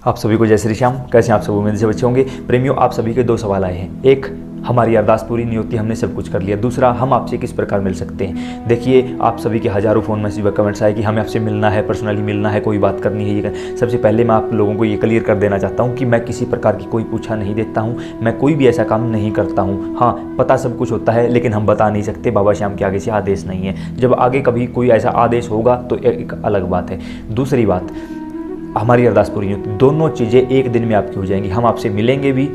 आप सभी को जय श्री श्याम। कैसे हैं आप सब? उम्मीद से अच्छे होंगे। प्रेमियों, आप सभी के दो सवाल आए हैं। एक, हमारी अरदास पूरी नहीं होती, हमने सब कुछ कर लिया। दूसरा, हम आपसे किस प्रकार मिल सकते हैं। देखिए, आप सभी के हज़ारों फ़ोन मैसेज व कमेंट्स आए कि हमें आपसे मिलना है, पर्सनली मिलना है, कोई बात करनी है। ये सबसे पहले मैं आप लोगों को ये क्लियर कर देना चाहता हूँ कि मैं किसी प्रकार की कोई पूछा नहीं देता हूँ, मैं कोई भी ऐसा काम नहीं करता हूँ। हाँ, पता सब कुछ होता है, लेकिन हम बता नहीं सकते। बाबा श्याम के आगे से आदेश नहीं है। जब आगे कभी कोई ऐसा आदेश होगा तो एक अलग बात है। दूसरी बात, हमारी अरदास पूरी नहीं होती। दोनों चीज़ें एक दिन में आपकी हो जाएंगी। हम आपसे मिलेंगे भी,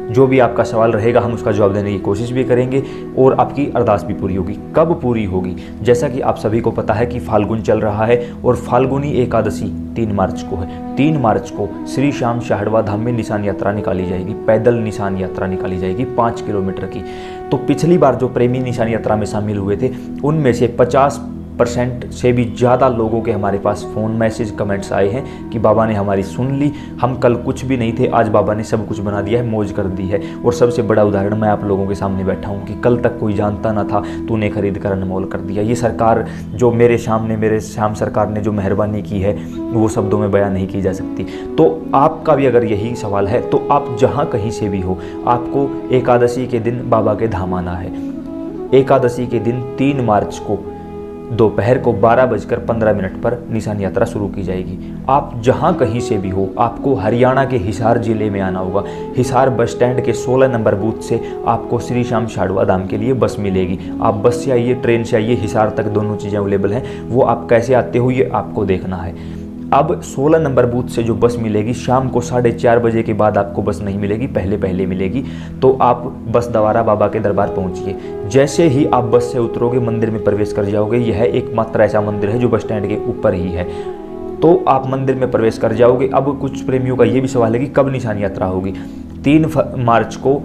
जो भी आपका सवाल रहेगा हम उसका जवाब देने की कोशिश भी करेंगे, और आपकी अरदास भी पूरी होगी। कब पूरी होगी? जैसा कि आप सभी को पता है कि फाल्गुन चल रहा है और फाल्गुनी एकादशी 3 मार्च को है। 3 मार्च को श्री श्याम शाहड़वा धाम में निशान यात्रा निकाली जाएगी। पैदल निशान यात्रा निकाली जाएगी 5 किलोमीटर की। तो पिछली बार जो प्रेमी निशान यात्रा में शामिल हुए थे, उनमें से 50% से भी ज़्यादा लोगों के हमारे पास फ़ोन मैसेज कमेंट्स आए हैं कि बाबा ने हमारी सुन ली, हम कल कुछ भी नहीं थे, आज बाबा ने सब कुछ बना दिया है, मौज कर दी है। और सबसे बड़ा उदाहरण मैं आप लोगों के सामने बैठा हूँ कि कल तक कोई जानता ना था, तूने खरीद कर अनमोल कर दिया। ये सरकार जो मेरे श्याम सरकार ने जो मेहरबानी की है, वो शब्दों में बयान नहीं की जा सकती। तो आपका भी अगर यही सवाल है तो आप जहाँ कहीं से भी हो, आपको एकादशी के दिन बाबा के धाम आना है। एकादशी के दिन 3 मार्च को दोपहर को 12:15 पर निशान यात्रा शुरू की जाएगी। आप जहां कहीं से भी हो, आपको हरियाणा के हिसार जिले में आना होगा। हिसार बस स्टैंड के 16 नंबर बूथ से आपको श्री श्याम शाहड़वा धाम के लिए बस मिलेगी। आप बस से आइए, ट्रेन से आइए, हिसार तक दोनों चीज़ें अवेलेबल हैं। वो आप कैसे आते हो ये आपको देखना है। अब 16 नंबर बूथ से जो बस मिलेगी, शाम को 4:30 बजे के बाद आपको बस नहीं मिलेगी, पहले मिलेगी। तो आप बस द्वारा बाबा के दरबार पहुंचिए। जैसे ही आप बस से उतरोगे, मंदिर में प्रवेश कर जाओगे। यह एकमात्र ऐसा मंदिर है जो बस स्टैंड के ऊपर ही है। तो आप मंदिर में प्रवेश कर जाओगे। अब कुछ प्रेमियों का ये भी सवाल है कि कब निशान यात्रा होगी। 3 मार्च को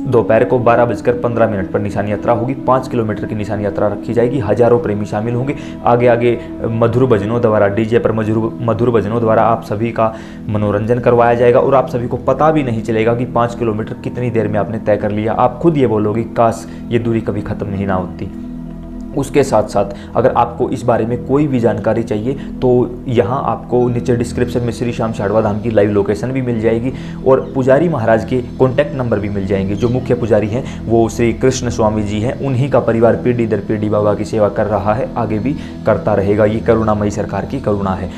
दोपहर को 12:15 पर निशान यात्रा होगी। 5 किलोमीटर की निशान यात्रा रखी जाएगी। हजारों प्रेमी शामिल होंगे। आगे आगे मधुर भजनों द्वारा, डीजे पर मधुर भजनों द्वारा आप सभी का मनोरंजन करवाया जाएगा। और आप सभी को पता भी नहीं चलेगा कि 5 किलोमीटर कितनी देर में आपने तय कर लिया। आप खुद ये बोलोगे, काश ये दूरी कभी ख़त्म नहीं ना होती। उसके साथ साथ अगर आपको इस बारे में कोई भी जानकारी चाहिए तो यहाँ आपको नीचे डिस्क्रिप्शन में श्री श्याम शाहड़वा धाम की लाइव लोकेशन भी मिल जाएगी, और पुजारी महाराज के कॉन्टैक्ट नंबर भी मिल जाएंगे। जो मुख्य पुजारी हैं वो श्री कृष्ण स्वामी जी हैं। उन्हीं का परिवार पीढ़ी दर पीढ़ी बाबा की सेवा कर रहा है, आगे भी करता रहेगा। ये करुणामयी सरकार की करुणा है।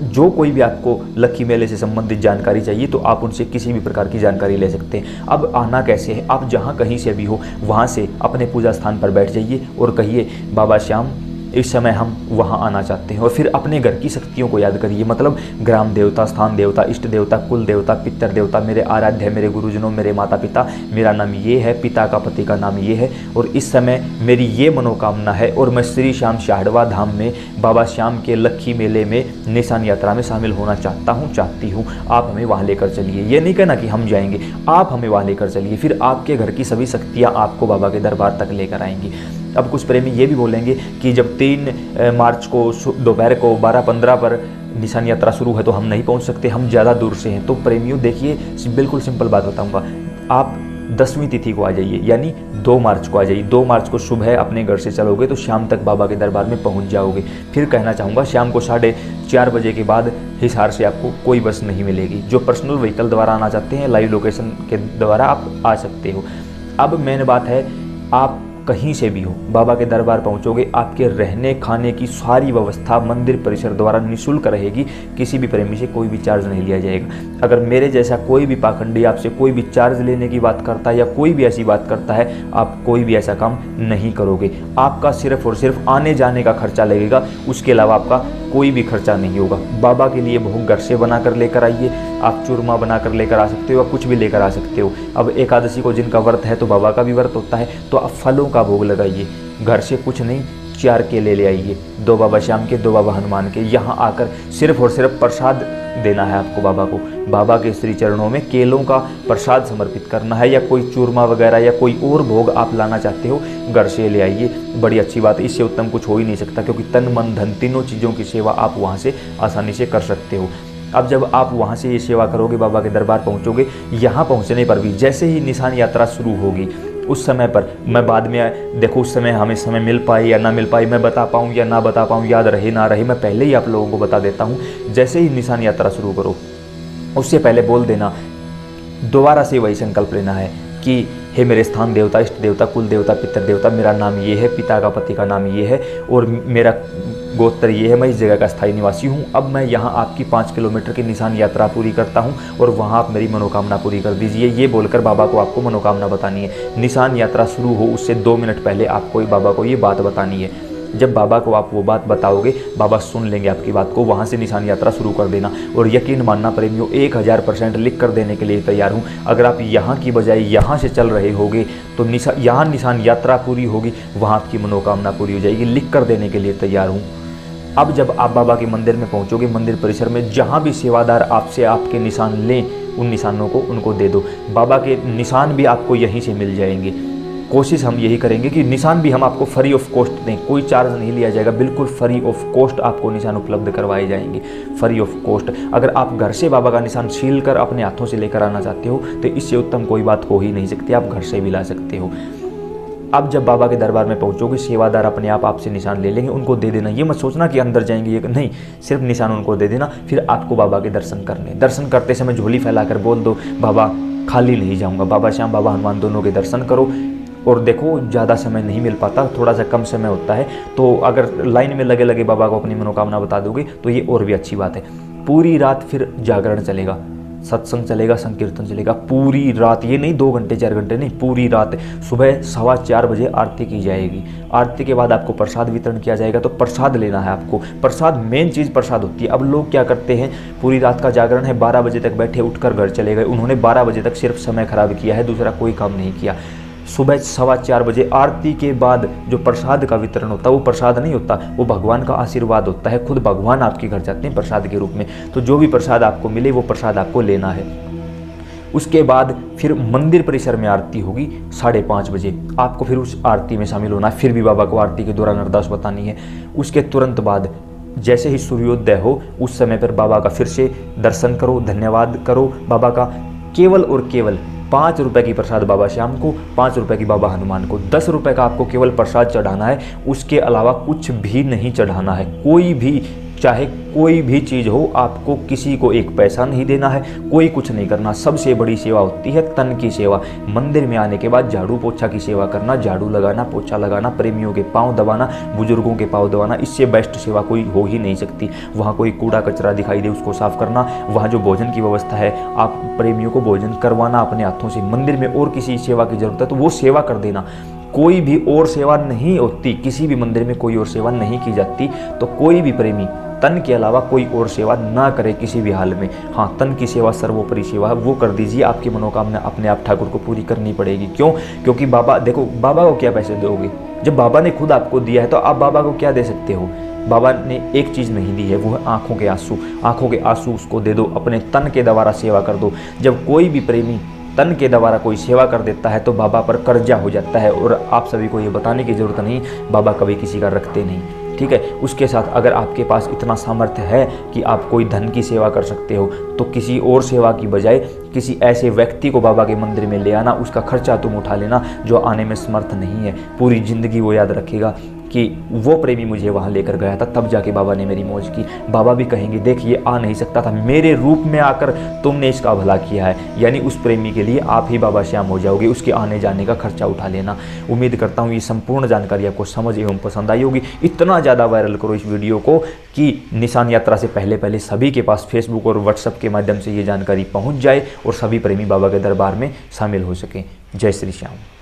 जो कोई भी आपको लक्की मेले से संबंधित जानकारी चाहिए तो आप उनसे किसी भी प्रकार की जानकारी ले सकते हैं। अब आना कैसे है? आप जहाँ कहीं से भी हो, वहाँ से अपने पूजा स्थान पर बैठ जाइए और कहिए, बाबा श्याम इस समय हम वहाँ आना चाहते हैं। और फिर अपने घर की शक्तियों को याद करिए। मतलब ग्राम देवता, स्थान देवता, इष्ट देवता, कुल देवता, पितर देवता, मेरे आराध्य, मेरे गुरुजनों, मेरे माता पिता, मेरा नाम ये है, पिता का पति का नाम ये है, और इस समय मेरी ये मनोकामना है, और मैं श्री श्याम शाहड़वा धाम में बाबा श्याम के लक्की मेले में निशान यात्रा में शामिल होना चाहती हूँ। आप हमें वहाँ लेकर चलिए। ये नहीं कहना कि हम जाएंगे, आप हमें वहाँ लेकर चलिए। फिर आपके घर की सभी शक्तियाँ आपको बाबा के दरबार तक लेकर आएंगी। अब कुछ प्रेमी ये भी बोलेंगे कि जब 3 मार्च को दोपहर को 12:15 पर निशान यात्रा शुरू है तो हम नहीं पहुंच सकते, हम ज़्यादा दूर से हैं। तो प्रेमियों देखिए, बिल्कुल सिंपल बात बताऊंगा। आप 10वीं तिथि को आ जाइए, यानी 2 मार्च को आ जाइए। 2 मार्च को सुबह अपने घर से चलोगे तो शाम तक बाबा के दरबार में पहुंच जाओगे। फिर कहना चाहूँगा, शाम को 4:30 बजे के बाद हिसार से आपको कोई बस नहीं मिलेगी। जो पर्सनल व्हीकल द्वारा आना चाहते हैं, लाइव लोकेशन के द्वारा आप आ सकते हो। अब मेन बात है, आप कहीं से भी हो, बाबा के दरबार पहुंचोगे, आपके रहने खाने की सारी व्यवस्था मंदिर परिसर द्वारा निःशुल्क रहेगी। किसी भी प्रेमी से कोई भी चार्ज नहीं लिया जाएगा। अगर मेरे जैसा कोई भी पाखंडी आपसे कोई भी चार्ज लेने की बात करता है या कोई भी ऐसी बात करता है, आप कोई भी ऐसा काम नहीं करोगे। आपका सिर्फ और सिर्फ आने जाने का खर्चा लगेगा, उसके अलावा आपका कोई भी खर्चा नहीं होगा। बाबा के लिए भोग घर से बना कर लेकर आइए। आप चूरमा बना कर लेकर आ सकते हो या कुछ भी लेकर आ सकते हो। अब एकादशी को जिनका व्रत है तो बाबा का भी व्रत होता है, तो आप फलों का भोग लगाइए। घर से कुछ नहीं, 4 केले ले आइए, 2 बाबा श्याम के, 2 बाबा हनुमान के। यहाँ आकर सिर्फ और सिर्फ प्रसाद देना है आपको बाबा को। बाबा के श्री चरणों में केलों का प्रसाद समर्पित करना है, या कोई चूरमा वगैरह या कोई और भोग आप लाना चाहते हो, घर से ले आइए। बड़ी अच्छी बात है, इससे उत्तम कुछ हो ही नहीं सकता, क्योंकि तन मन धन तीनों चीज़ों की सेवा आप वहाँ से आसानी से कर सकते हो। अब जब आप वहाँ से ये सेवा करोगे, बाबा के दरबार पहुँचोगे, यहाँ पहुँचने पर भी जैसे ही निशान यात्रा शुरू होगी, उस समय पर मैं बाद में देखो, उस समय हमें समय मिल पाए या ना मिल पाए, मैं बता पाऊँ या ना बता पाऊँ, याद रहे ना रहे, मैं पहले ही आप लोगों को बता देता हूँ। जैसे ही निशान यात्रा शुरू करो, उससे पहले बोल देना, दोबारा से वही संकल्प लेना है कि हे मेरे स्थान देवता, इष्ट देवता, कुल देवता, पितर देवता, मेरा नाम ये है, पिता का पति का नाम ये है और मेरा गोत्र ये है, मैं इस जगह का स्थायी निवासी हूँ। अब मैं यहाँ आपकी 5 किलोमीटर की निशान यात्रा पूरी करता हूँ और वहाँ आप मेरी मनोकामना पूरी कर दीजिए। ये बोलकर बाबा को आपको मनोकामना बतानी है। निशान यात्रा शुरू हो उससे 2 मिनट पहले आपको बाबा को ये बात बतानी है। जब बाबा को आप वो बात बताओगे, बाबा सुन लेंगे आपकी बात को। वहाँ से निशान यात्रा शुरू कर देना और यकीन मानना प्रेमियों, 1000% लिख कर देने के लिए तैयार हूँ। अगर आप यहाँ की बजाय यहाँ से चल रहे होगे तो यहाँ निशान यात्रा पूरी होगी, वहाँ आपकी मनोकामना पूरी हो जाएगी। लिख कर देने के लिए तैयार हूँ। अब जब आप बाबा के मंदिर में पहुँचोगे, मंदिर परिसर में जहाँ भी सेवादार आपसे आपके निशान लें, उन निशानों को उनको दे दो। बाबा के निशान भी आपको यहीं से मिल जाएंगे। कोशिश हम यही करेंगे कि निशान भी हम आपको फ्री ऑफ कॉस्ट दें, कोई चार्ज नहीं लिया जाएगा, बिल्कुल फ्री ऑफ कॉस्ट आपको निशान उपलब्ध करवाए जाएंगे, फ्री ऑफ कॉस्ट। अगर आप घर से बाबा का निशान सील कर अपने हाथों से लेकर आना चाहते हो तो इससे उत्तम कोई बात हो ही नहीं सकती, आप घर से भी ला सकते हो। अब जब बाबा के दरबार में पहुंचोगे, सेवादार अपने आप आपसे निशान ले लेंगे, उनको दे देना। ये मत सोचना कि अंदर जाएंगे, ये नहीं, सिर्फ निशान उनको दे देना। फिर आपको बाबा के दर्शन करने, दर्शन करते समय झोली फैलाकर बोल दो, बाबा खाली नहीं जाऊंगा। बाबा श्याम, बाबा हनुमान दोनों के दर्शन करो। और देखो ज़्यादा समय नहीं मिल पाता, थोड़ा सा कम समय होता है, तो अगर लाइन में लगे लगे बाबा को अपनी मनोकामना बता दोगे तो ये और भी अच्छी बात है। पूरी रात फिर जागरण चलेगा, सत्संग चलेगा, संकीर्तन चलेगा पूरी रात। ये नहीं 2 घंटे 4 घंटे नहीं, पूरी रात। सुबह 4:15 बजे आरती की जाएगी। आरती के बाद आपको प्रसाद वितरण किया जाएगा, तो प्रसाद लेना है आपको। प्रसाद, मेन चीज़ प्रसाद होती है। अब लोग क्या करते हैं, पूरी रात का जागरण है, 12 बजे तक बैठे, उठकर घर चले गए। उन्होंने 12 बजे तक सिर्फ समय खराब किया है, दूसरा कोई काम नहीं किया। सुबह 4:15 बजे आरती के बाद जो प्रसाद का वितरण होता है, वो प्रसाद नहीं होता, वो भगवान का आशीर्वाद होता है। खुद भगवान आपके घर जाते हैं प्रसाद के रूप में। तो जो भी प्रसाद आपको मिले वो प्रसाद आपको लेना है। उसके बाद फिर मंदिर परिसर में आरती होगी 5:30 बजे। आपको फिर उस आरती में शामिल होना है। फिर भी बाबा को आरती के दौरान अरदास बतानी है। उसके तुरंत बाद जैसे ही सूर्योदय हो, उस समय पर बाबा का फिर से दर्शन करो, धन्यवाद करो बाबा का। केवल और केवल 5 रुपए की प्रसाद बाबा श्याम को, 5 रुपए की बाबा हनुमान को, 10 रुपए का आपको केवल प्रसाद चढ़ाना है। उसके अलावा कुछ भी नहीं चढ़ाना है। कोई भी, चाहे कोई भी चीज़ हो, आपको किसी को 1 पैसा नहीं देना है, कोई कुछ नहीं करना। सबसे बड़ी सेवा होती है तन की सेवा। मंदिर में आने के बाद झाड़ू पोछा की सेवा करना, झाड़ू लगाना, पोछा लगाना, प्रेमियों के पाँव दबाना, बुजुर्गों के पाँव दबाना, इससे बेस्ट सेवा कोई हो ही नहीं सकती। वहाँ कोई कूड़ा कचरा दिखाई दे उसको साफ करना, वहाँ जो भोजन की व्यवस्था है, आप प्रेमियों को भोजन करवाना अपने हाथों से। मंदिर में और किसी सेवा की जरूरत है तो वो सेवा कर देना। कोई भी और सेवा नहीं होती, किसी भी मंदिर में कोई और सेवा नहीं की जाती। तो कोई भी प्रेमी तन के अलावा कोई और सेवा ना करे किसी भी हाल में। हाँ, तन की सेवा सर्वोपरि सेवा है, वो कर दीजिए। आपकी मनोकामना अपने आप ठाकुर को पूरी करनी पड़ेगी। क्यों? क्योंकि बाबा, देखो बाबा को क्या पैसे दोगे? जब बाबा ने खुद आपको दिया है तो आप बाबा को क्या दे सकते हो? बाबा ने एक चीज़ नहीं दी है, वो है आंखों के आंसू। आंखों के आंसू उसको दे दो, अपने तन के द्वारा सेवा कर दो। जब कोई भी प्रेमी तन के द्वारा कोई सेवा कर देता है तो बाबा पर कर्जा हो जाता है। और आप सभी को ये बताने की ज़रूरत नहीं, बाबा कभी किसी का रखते नहीं, ठीक है। उसके साथ अगर आपके पास इतना सामर्थ्य है कि आप कोई धन की सेवा कर सकते हो तो किसी और सेवा की बजाय किसी ऐसे व्यक्ति को बाबा के मंदिर में ले आना, उसका खर्चा तुम उठा लेना जो आने में समर्थ नहीं है। पूरी ज़िंदगी वो याद रखेगा कि वो प्रेमी मुझे वहाँ लेकर गया था, तब जाके बाबा ने मेरी मौज की। बाबा भी कहेंगे देख ये आ नहीं सकता था, मेरे रूप में आकर तुमने इसका भला किया है। यानी उस प्रेमी के लिए आप ही बाबा श्याम हो जाओगे, उसके आने जाने का खर्चा उठा लेना। उम्मीद करता हूँ ये संपूर्ण जानकारी आपको समझ एवं पसंद आई होगी। इतना ज़्यादा वायरल करो इस वीडियो को कि निशान यात्रा से पहले पहले सभी के पास फेसबुक और व्हाट्सएप के माध्यम से ये जानकारी पहुँच जाए और सभी प्रेमी बाबा के दरबार में शामिल हो सकें। जय श्री श्याम।